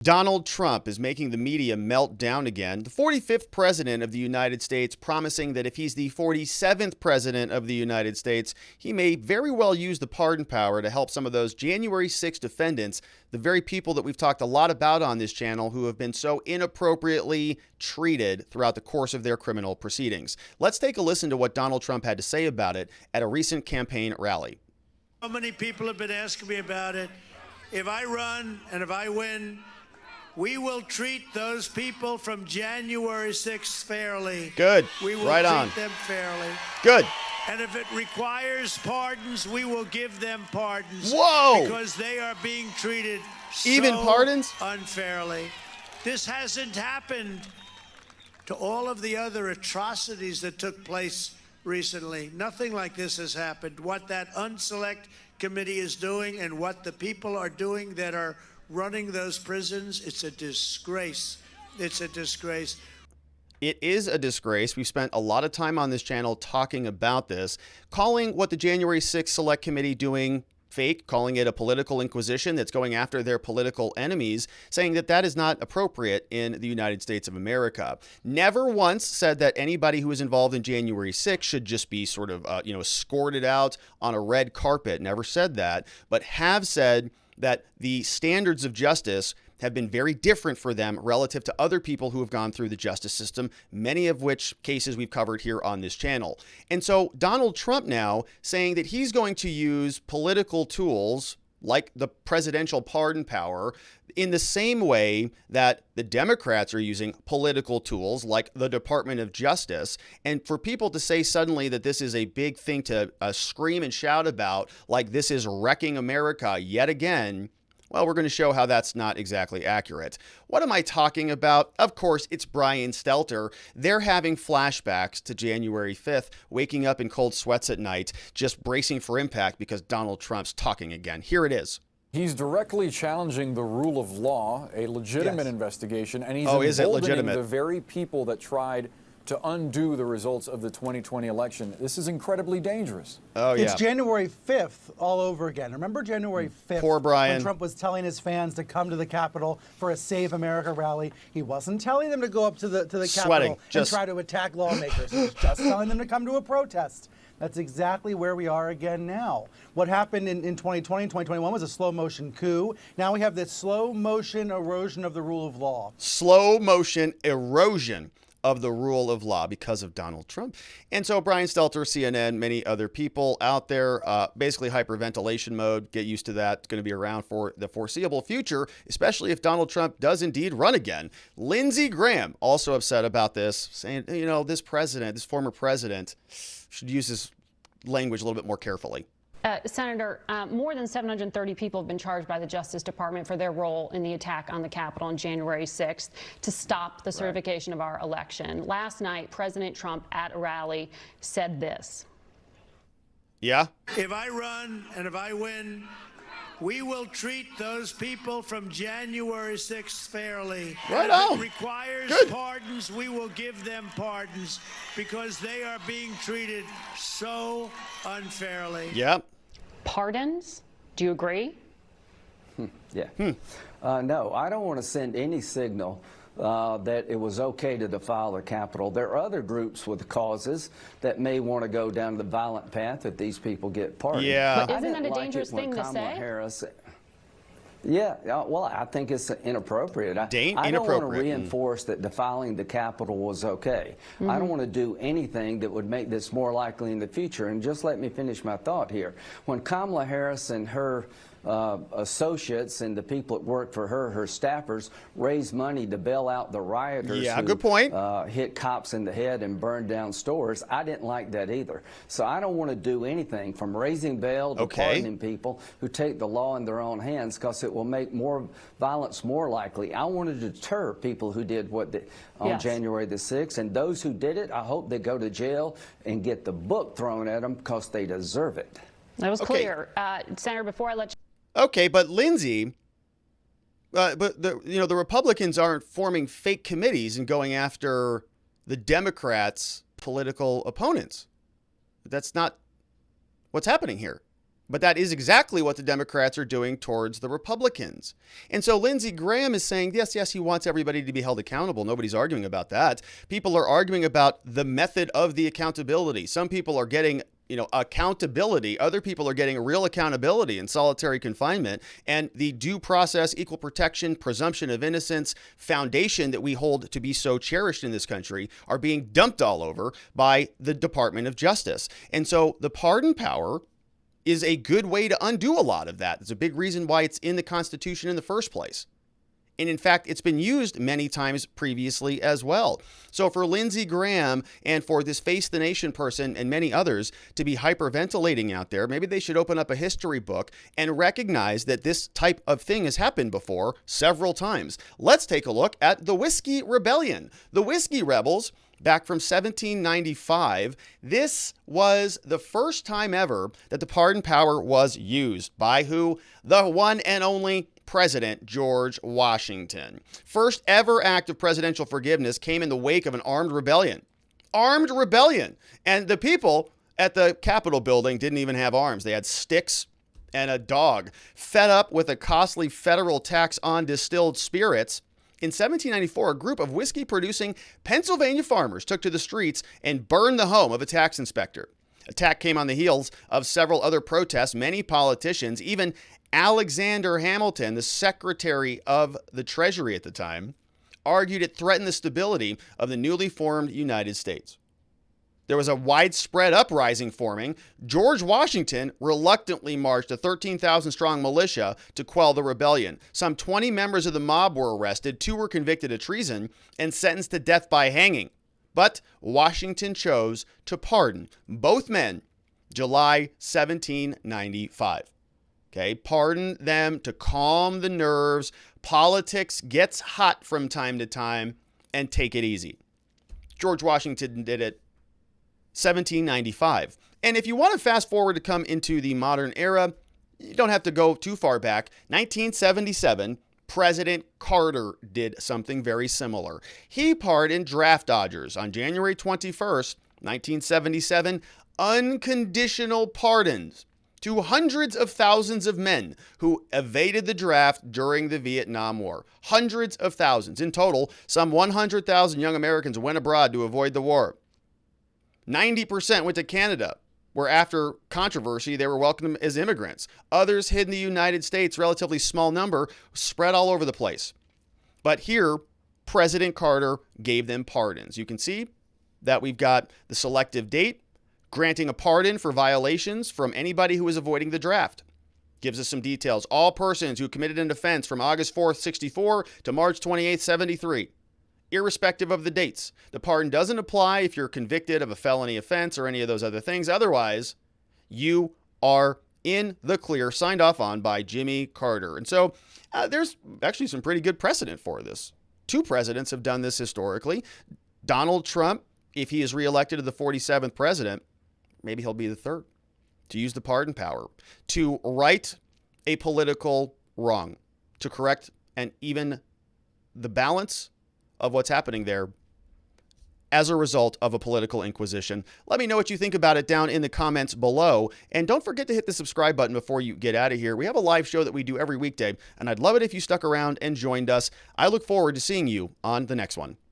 Donald Trump is making the media melt down again. The 45th president of the United States promising that if he's the 47th president of the United States, he may very well use the pardon power to help some of those January 6th defendants, the very people that we've talked a lot about on this channel who have been so inappropriately treated throughout the course of their criminal proceedings. Let's take a listen to what Donald Trump had to say about it at a recent campaign rally. So many people have been asking me about it. If I run and if I win, we will treat those people from January 6th fairly. Good. We will right treat on. them fairly. Good. And if it requires pardons, we will give them pardons. Whoa! Because they are being treated Even so pardons? unfairly. This hasn't happened to all of the other atrocities that took place recently. Nothing like this has happened. What that unselect committee is doing and what the people are doing that are running those prisons, it's a disgrace. It's a disgrace. It is a disgrace. We've spent a lot of time on this channel talking about this, calling what the January 6th Select Committee doing fake, calling it a political inquisition that's going after their political enemies, saying that that is not appropriate in the United States of America. Never once said that anybody who was involved in January 6th should just be sort of, escorted out on a red carpet. Never said that, but have said that the standards of justice have been very different for them relative to other people who have gone through the justice system, many of which cases we've covered here on this channel. And so Donald Trump now saying that he's going to use political tools like the presidential pardon power in the same way that the Democrats are using political tools like the Department of Justice. And for people to say suddenly that this is a big thing to scream and shout about, like this is wrecking America yet again, well, we're going to show how that's not exactly accurate. What am I talking about? Of course, it's Brian Stelter. They're having flashbacks to January 5th, waking up in cold sweats at night, just bracing for impact because Donald Trump's talking again. Here it is. He's directly challenging the rule of law, a legitimate investigation, and he's is it emboldening legitimate? the very people that tried to undo the results of the 2020 election. This is incredibly dangerous. Oh, yeah. It's January 5th all over again. Remember January 5th? Poor Brian. When Trump was telling his fans to come to the Capitol for a Save America rally. He wasn't telling them to go up to the Sweating. Capitol and try to attack lawmakers. He was just telling them to come to a protest. That's exactly where we are again now. What happened in 2020 and 2021 was a slow motion coup. Now we have this slow motion erosion of the rule of law. Slow motion erosion of the rule of law because of Donald Trump. And so Brian Stelter, CNN, many other people out there, basically hyperventilation mode. Get used to that. It's going to be around for the foreseeable future, especially if Donald Trump does indeed run again. Lindsey Graham also upset about this, saying, this former president should use his language a little bit more carefully. Senator, more than 730 people have been charged by the Justice Department for their role in the attack on the Capitol on January 6th to stop the certification of our election. Last night, President Trump at a rally said this. Yeah? If I run and if I win, we will treat those people from January 6th fairly. Right and on. if it requires Good. pardons, we will give them pardons because they are being treated so unfairly. Yep. Pardons? Do you agree? Yeah. No, I don't want to send any signal that it was okay to defile the Capitol. There are other groups with causes that may want to go down the violent path if these people get pardoned. Yeah. But isn't that a dangerous thing to say? Harris, yeah, well, I think it's inappropriate. I don't want to Inappropriate. reinforce that defiling the Capitol was okay. I don't want to do anything that would make this more likely in the future. And just let me finish my thought here. When Kamala Harris and her associates and the people that work for her staffers, raised money to bail out the rioters who good point. hit cops in the head and burned down stores. I didn't like that either. So I don't want to do anything from raising bail to pardoning people who take the law in their own hands because it will make more violence more likely. I want to deter people who did on January the 6th, and those who did it, I hope they go to jail and get the book thrown at them because they deserve it. That was clear. Senator, before I let you... Okay, but Lindsey, the Republicans aren't forming fake committees and going after the Democrats' political opponents. That's not what's happening here. But that is exactly what the Democrats are doing towards the Republicans. And so Lindsey Graham is saying, yes, he wants everybody to be held accountable. Nobody's arguing about that. People are arguing about the method of the accountability. Some people are getting accountability. Other people are getting real accountability in solitary confinement. And the due process, equal protection, presumption of innocence foundation that we hold to be so cherished in this country are being dumped all over by the Department of Justice. And so the pardon power is a good way to undo a lot of that. It's a big reason why it's in the Constitution in the first place. And in fact, it's been used many times previously as well. So for Lindsey Graham and for this Face the Nation person and many others to be hyperventilating out there, maybe they should open up a history book and recognize that this type of thing has happened before several times. Let's take a look at the Whiskey Rebellion. The Whiskey Rebels, back from 1795, this was the first time ever that the pardon power was used. By who? The one and only President George Washington. First ever act of presidential forgiveness came in the wake of an armed rebellion. Armed rebellion. And the people at the Capitol building didn't even have arms. They had sticks and a dog. Fed up with a costly federal tax on distilled spirits, in 1794, a group of whiskey-producing Pennsylvania farmers took to the streets and burned the home of a tax inspector. Attack came on the heels of several other protests. Many politicians, even Alexander Hamilton, the Secretary of the Treasury at the time, argued it threatened the stability of the newly formed United States. There was a widespread uprising forming. George Washington reluctantly marched a 13,000-strong militia to quell the rebellion. Some 20 members of the mob were arrested. 2 were convicted of treason and sentenced to death by hanging. But Washington chose to pardon both men July 1795. Okay, pardon them to calm the nerves. Politics gets hot from time to time, and take it easy. George Washington did it 1795. And if you want to fast forward to come into the modern era, you don't have to go too far back. 1977, President Carter did something very similar. He pardoned draft dodgers on January 21st, 1977, unconditional pardons to hundreds of thousands of men who evaded the draft during the Vietnam War. Hundreds of thousands. In total, some 100,000 young Americans went abroad to avoid the war. 90% went to Canada, where after controversy, they were welcomed as immigrants. Others hid in the United States, relatively small number, spread all over the place. But here, President Carter gave them pardons. You can see that we've got the selective date, granting a pardon for violations from anybody who was avoiding the draft. Gives us some details. All persons who committed an offense from August 4th, 64 to March 28th, 73. Irrespective of the dates. The pardon doesn't apply if you're convicted of a felony offense or any of those other things. Otherwise, you are in the clear, signed off on by Jimmy Carter. And so there's actually some pretty good precedent for this. 2 presidents have done this historically. Donald Trump, if he is reelected to the 47th president, maybe he'll be the 3rd, to use the pardon power to right a political wrong, to correct and even the balance of what's happening there as a result of a political inquisition. Let me know what you think about it down in the comments below. And don't forget to hit the subscribe button before you get out of here. We have a live show that we do every weekday, and I'd love it if you stuck around and joined us. I look forward to seeing you on the next one.